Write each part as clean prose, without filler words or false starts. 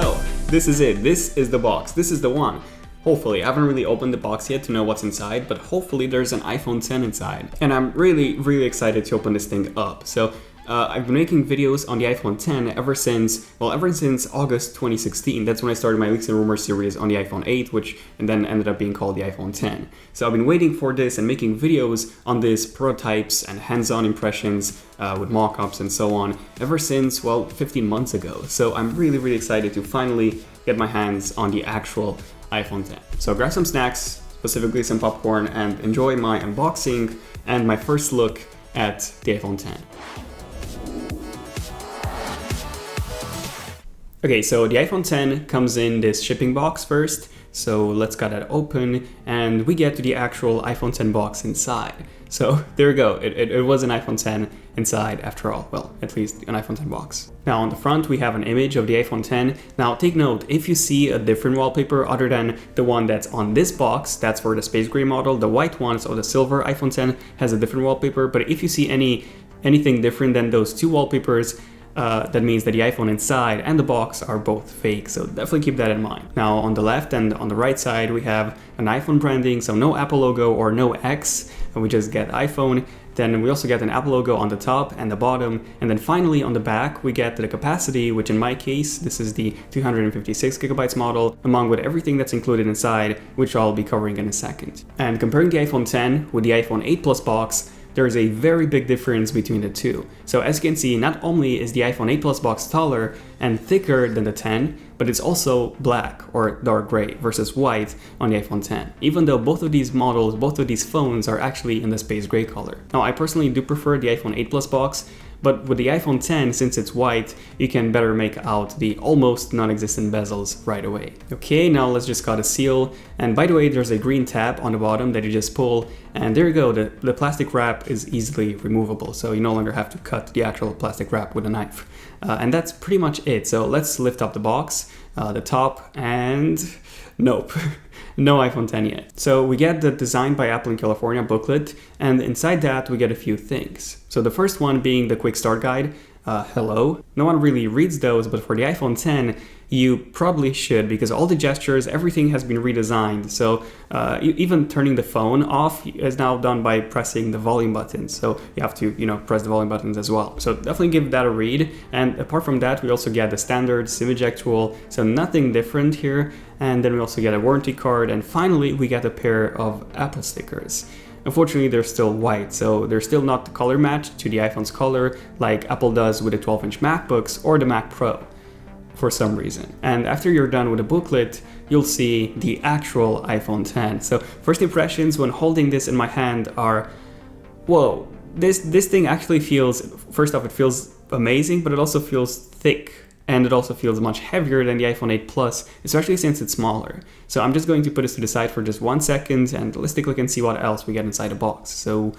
So, this is it. This is the box. This is the one. Hopefully, I haven't really opened the box yet to know what's inside, but hopefully there's an iPhone 10 inside. And I'm really excited to open this thing up. So, I've been making videos on the iPhone 10 ever since August 2016. That's when I started my Leaks and Rumors series on the iPhone 8, which and then ended up being called the iPhone 10. So I've been waiting for this and making videos on this, prototypes and hands-on impressions with mock-ups and so on, ever since, 15 months ago. So I'm really excited to finally get my hands on the actual iPhone 10. So grab some snacks, specifically some popcorn, and enjoy my unboxing and my first look at the iPhone 10. Okay, so the iPhone 10 comes in this shipping box first, so let's cut that open, and we get to the actual iPhone 10 box inside. So there we go, it was an iPhone 10 inside after all, well, at least an iPhone 10 box. Now on the front we have an image of the iPhone 10. Now take note, if you see a different wallpaper other than the one that's on this box, that's for the space gray model, the white one, so the silver iPhone 10 has a different wallpaper, but if you see anything different than those two wallpapers, that means that the iPhone inside and the box are both fake, so definitely keep that in mind. Now on the left and on the right side we have an iPhone branding, so no Apple logo or no X, and we just get iPhone. Then we also get an Apple logo on the top and the bottom, and then finally on the back we get the capacity, which in my case this is the 256 gigabytes model, along with everything that's included inside, which I'll be covering in a second. And comparing the iPhone 10 with the iPhone 8 Plus box, there is a very big difference between the two. So as you can see, not only is the iPhone 8 Plus box taller and thicker than the 10, but it's also black or dark gray versus white on the iPhone 10. Even though both of these models, both of these phones are actually in the space gray color. Now I personally do prefer the iPhone 8 Plus box, but with the iPhone 10, since it's white, you can better make out the almost non-existent bezels right away. Okay, now let's just cut a seal. And by the way, there's a green tab on the bottom that you just pull, and there you go, the plastic wrap is easily removable, so you no longer have to cut the actual plastic wrap with a knife. And that's pretty much it. So let's lift up the box, the top, and nope. No iPhone 10 yet. So we get the Designed by Apple in California booklet, and inside that we get a few things. So the first one being the quick start guide. Hello. No one really reads those, but for the iPhone 10, you probably should, because all the gestures, everything has been redesigned. So even turning the phone off is now done by pressing the volume button. So you have to, press the volume buttons as well. So definitely give that a read. And apart from that, we also get the standard SIM eject tool. So nothing different here. And then we also get a warranty card. And finally, we get a pair of Apple stickers. Unfortunately, they're still white, so they're still not the color match to the iPhone's color like Apple does with the 12-inch MacBooks or the Mac Pro for some reason. And after you're done with the booklet, you'll see the actual iPhone 10. So first impressions when holding this in my hand are, whoa, this thing actually feels, first off, it feels amazing, but it also feels thick. And it also feels much heavier than the iPhone 8 Plus, especially since it's smaller. So I'm just going to put this to the side for just 1 second, and let's take a look and see what else we get inside the box. So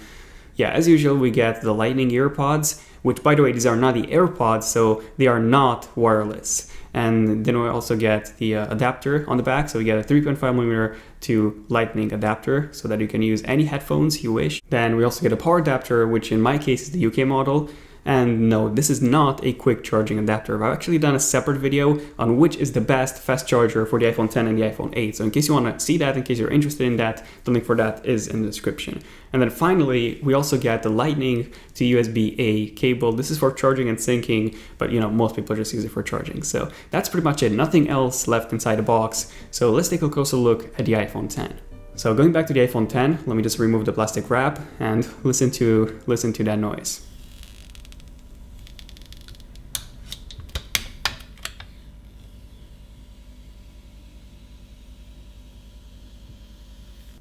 yeah, as usual, we get the Lightning earpods, which by the way, these are not the AirPods, so they are not wireless. And then we also get the adapter on the back, so we get a 3.5mm to Lightning adapter, so that you can use any headphones you wish. Then we also get a power adapter, which in my case is the UK model. And no, this is not a quick charging adapter. I've actually done a separate video on which is the best fast charger for the iPhone 10 and the iPhone 8. So in case you want to see that, in case you're interested in that, the link for that is in the description. And then finally, we also get the Lightning to USB-A cable. This is for charging and syncing, but most people just use it for charging. So that's pretty much it. Nothing else left inside the box. So let's take a closer look at the iPhone 10. So going back to the iPhone 10, let me just remove the plastic wrap and listen to that noise.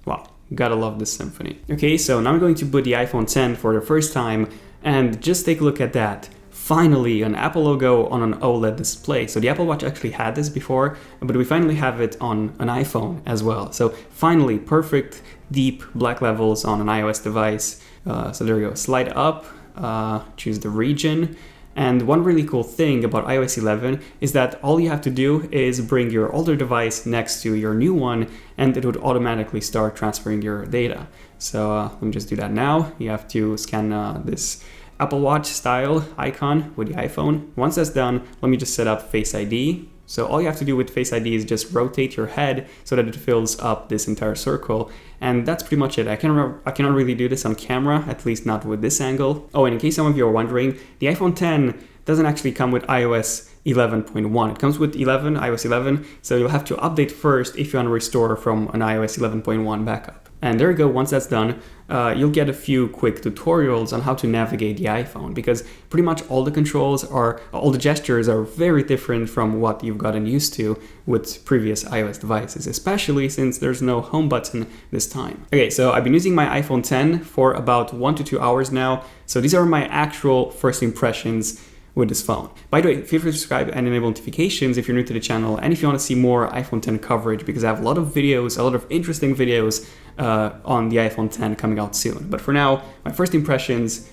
Wow, gotta love this symphony. Okay, so now I'm going to put the iPhone 10 for the first time, and just take a look at that. Finally, an Apple logo on an OLED display. So the Apple Watch actually had this before, but we finally have it on an iPhone as well. So finally, perfect deep black levels on an iOS device. So there we go, slide up, choose the region. And one really cool thing about iOS 11 is that all you have to do is bring your older device next to your new one, and it would automatically start transferring your data. So let me just do that now. You have to scan this Apple Watch style icon with the iPhone. Once that's done, let me just set up Face ID. So all you have to do with Face ID is just rotate your head so that it fills up this entire circle. And that's pretty much it. I cannot really do this on camera, at least not with this angle. Oh, and in case some of you are wondering, the iPhone X doesn't actually come with iOS 11.1. It comes with iOS 11, so you'll have to update first if you want to restore from an iOS 11.1 backup. And there you go, once that's done, you'll get a few quick tutorials on how to navigate the iPhone, because pretty much all the gestures are very different from what you've gotten used to with previous iOS devices, especially since there's no home button this time. Okay, so I've been using my iPhone X for about 1 to 2 hours now, so these are my actual first impressions with this phone. By the way, feel free to subscribe and enable notifications if you're new to the channel, and if you want to see more iPhone X coverage, because I have a lot of interesting videos on the iPhone X coming out soon. But for now, my first impressions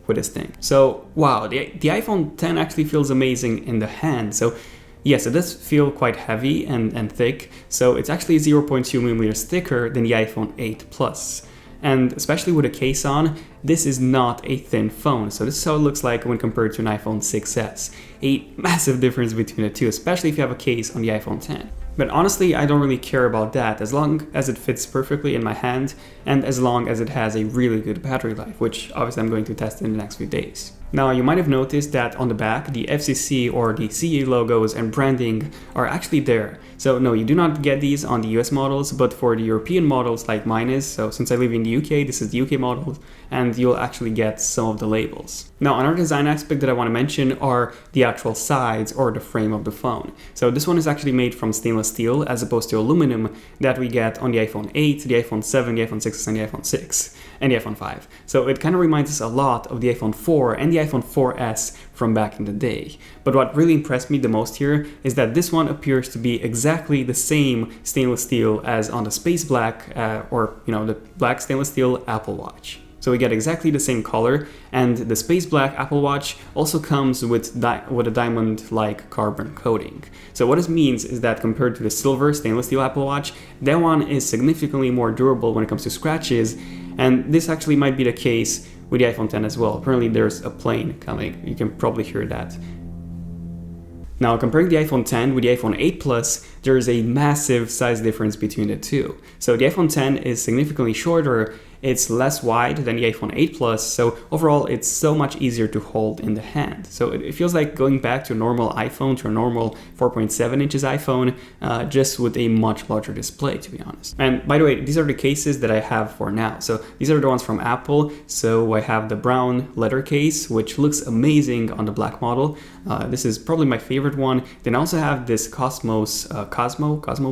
with this thing. So wow, the iPhone X actually feels amazing in the hand. So yes, it does feel quite heavy and thick. So it's actually 0.2 millimeters thicker than the iPhone 8 Plus. And especially with a case on, this is not a thin phone. So this is how it looks like when compared to an iPhone 6s. A massive difference between the two, especially if you have a case on the iPhone X. But honestly, I don't really care about that as long as it fits perfectly in my hand and as long as it has a really good battery life, which obviously I'm going to test in the next few days. Now, you might have noticed that on the back, the FCC or the CE logos and branding are actually there. So no, you do not get these on the US models, but for the European models like mine is, so since I live in the UK, this is the UK model, and you'll actually get some of the labels. Now, another design aspect that I want to mention are the actual sides or the frame of the phone. So this one is actually made from stainless steel as opposed to aluminum that we get on the iPhone 8, the iPhone 7, the iPhone 6, and the iPhone 6, and the iPhone 5. So it kind of reminds us a lot of the iPhone 4 and the iPhone 4S from back in the day. But what really impressed me the most here is that this one appears to be exactly the same stainless steel as on the space black the black stainless steel Apple Watch. So we get exactly the same color, and the space black Apple Watch also comes with a diamond-like carbon coating. So what this means is that compared to the silver stainless steel Apple Watch, that one is significantly more durable when it comes to scratches, and this actually might be the case with the iPhone X as well. Apparently there's a plane coming, you can probably hear that. Now, comparing the iPhone X with the iPhone 8 Plus, there is a massive size difference between the two. So the iPhone X is significantly shorter, it's less wide than the iPhone 8 Plus, so overall it's so much easier to hold in the hand. So it feels like going back to a normal iPhone, to a normal 4.7 inches iPhone, just with a much larger display, to be honest. And by the way, these are the cases that I have for now. So these are the ones from Apple. So I have the brown leather case, which looks amazing on the black model. This is probably my favorite one. Then I also have this Cosmo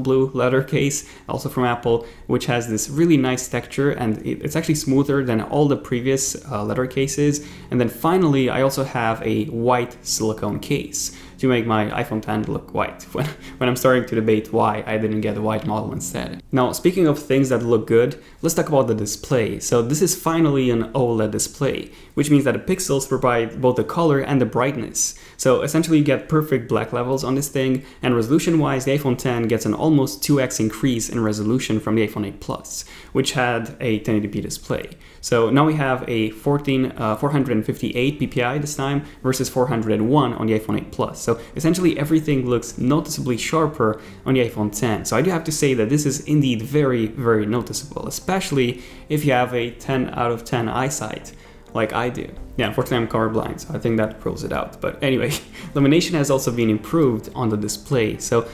blue leather case, also from Apple, which has this really nice texture, and it's actually smoother than all the previous leather cases. And then finally, I also have a white silicone case to make my iPhone X look white when I'm starting to debate why I didn't get a white model instead. Now, speaking of things that look good, let's talk about the display. So this is finally an OLED display, which means that the pixels provide both the color and the brightness. So essentially you get perfect black levels on this thing, and resolution-wise, the iPhone X gets an almost 2x increase in resolution from the iPhone 8 Plus, which had a 1080p display. So now we have a 458 ppi this time versus 401 on the iPhone 8 Plus. So essentially everything looks noticeably sharper on the iPhone X. So I do have to say that this is indeed very, very noticeable, especially if you have a 10 out of 10 eyesight like I do. Yeah, unfortunately I'm colorblind, so I think that rules it out. But anyway, illumination has also been improved on the display. So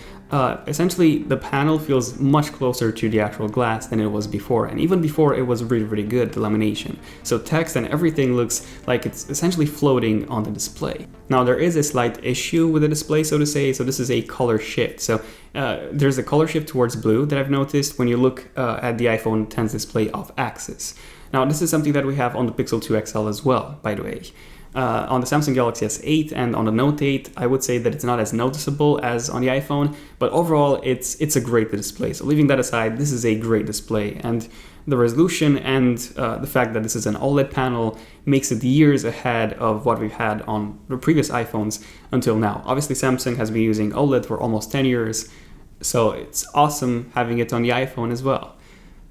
essentially the panel feels much closer to the actual glass than it was before, and even before it was really, really good, the lamination. So text and everything looks like it's essentially floating on the display. Now there is a slight issue with the display, so to say. So this is a color shift. So there's a color shift towards blue that I've noticed when you look at the iPhone X's display off axis. Now this is something that we have on the Pixel 2 XL as well, by the way. On the Samsung Galaxy S8 and on the Note 8, I would say that it's not as noticeable as on the iPhone, but overall it's a great display. So leaving that aside, this is a great display, and the resolution and the fact that this is an OLED panel makes it years ahead of what we've had on the previous iPhones until now. Obviously Samsung has been using OLED for almost 10 years, so it's awesome having it on the iPhone as well.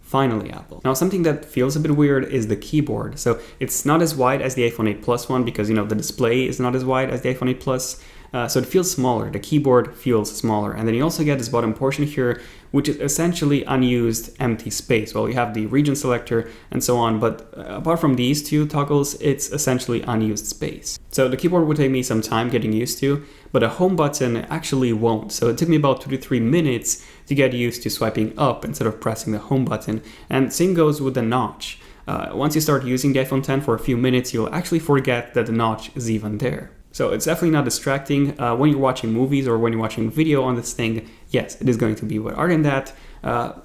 Finally, Apple. Now, something that feels a bit weird is the keyboard. So it's not as wide as the iPhone 8 Plus one because, the display is not as wide as the iPhone 8 Plus. so it feels smaller. The keyboard feels smaller. And then you also get this bottom portion here, which is essentially unused empty space. Well, you have the region selector and so on, but apart from these two toggles, it's essentially unused space. So the keyboard would take me some time getting used to, but a home button actually won't. So it took me about 2 to 3 minutes to get used to swiping up instead of pressing the home button. And same goes with the notch. Once you start using the iPhone X for a few minutes, you'll actually forget that the notch is even there. So it's definitely not distracting. When you're watching movies or when you're watching video on this thing, yes, it is going to be. But other than that,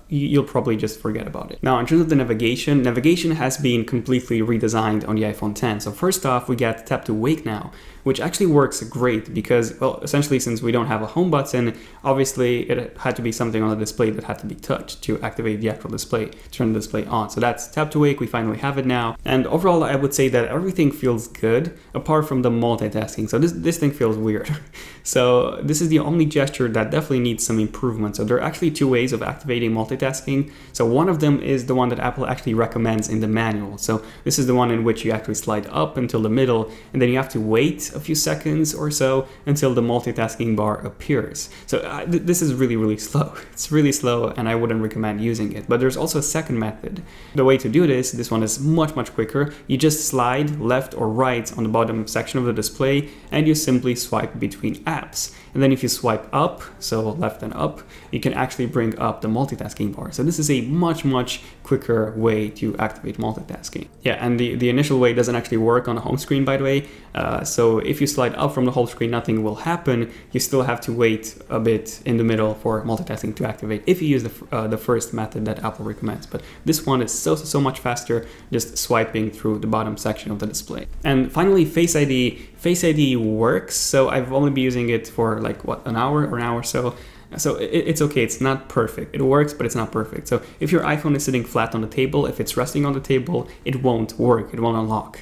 you'll probably just forget about it. Now, in terms of the navigation has been completely redesigned on the iPhone X. So first off, we get tap to wake now, which actually works great because, well, essentially since we don't have a home button, obviously it had to be something on the display that had to be touched to activate the actual display, turn the display on. So that's tap to wake, we finally have it now. And overall, I would say that everything feels good apart from the multitasking. So this thing feels weird. So this is the only gesture that definitely needs some improvement. So there are actually two ways of activating multitasking. So one of them is the one that Apple actually recommends in the manual. So this is the one in which you actually slide up until the middle, and then you have to wait a few seconds or so until the multitasking bar appears. So this is really slow. It's really slow, and I wouldn't recommend using it. But there's also a second method. The way to do this one is much quicker. You just slide left or right on the bottom section of the display, and you simply swipe between apps. And then if you swipe up, so left and up, you can actually bring up the multitasking bar. So this is a much quicker way to activate multitasking. Yeah, and the initial way doesn't actually work on the home screen, by the way. So if you slide up from the home screen, nothing will happen. You still have to wait a bit in the middle for multitasking to activate if you use the first method that Apple recommends. But this one is so much faster, just swiping through the bottom section of the display. And finally, Face ID. Face ID works, so I've only been using it for like, an hour or so. So it's okay, it's not perfect. It works, but it's not perfect. So if your iPhone is sitting flat on the table, if it's resting on the table, it won't work, it won't unlock.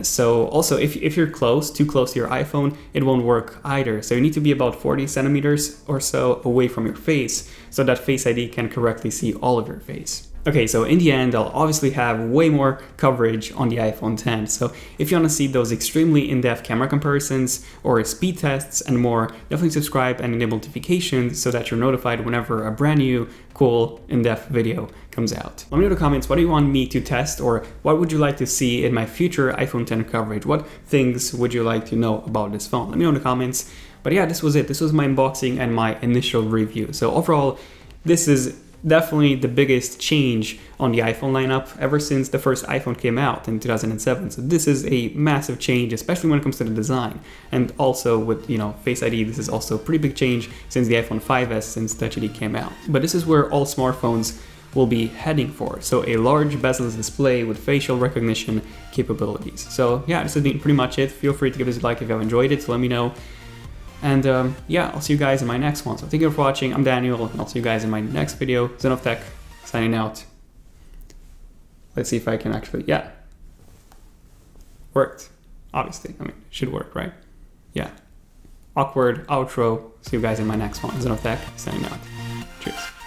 So also, if you're too close to your iPhone, it won't work either. So you need to be about 40 centimeters or so away from your face so that Face ID can correctly see all of your face. Okay, so in the end, I'll obviously have way more coverage on the iPhone X. So if you want to see those extremely in-depth camera comparisons or speed tests and more, definitely subscribe and enable notifications so that you're notified whenever a brand new, cool, in-depth video comes out. Let me know in the comments, what do you want me to test, or what would you like to see in my future iPhone X coverage? What things would you like to know about this phone? Let me know in the comments. But yeah, this was it. This was my unboxing and my initial review. So overall, this is definitely the biggest change on the iPhone lineup ever since the first iPhone came out in 2007. So this is a massive change, especially when it comes to the design. And also with, Face ID, this is also a pretty big change since the iPhone 5S, since Touch ID came out. But this is where all smartphones will be heading for. So a large bezel-less display with facial recognition capabilities. So yeah, this has been pretty much it. Feel free to give this a like if you have enjoyed it, so let me know. And yeah, I'll see you guys in my next one. So thank you for watching. I'm Daniel, and I'll see you guys in my next video. Zen of Tech, signing out. Let's see if I can actually, yeah. Worked, obviously. I mean, it should work, right? Yeah. Awkward outro. See you guys in my next one. Zen of Tech, signing out. Cheers.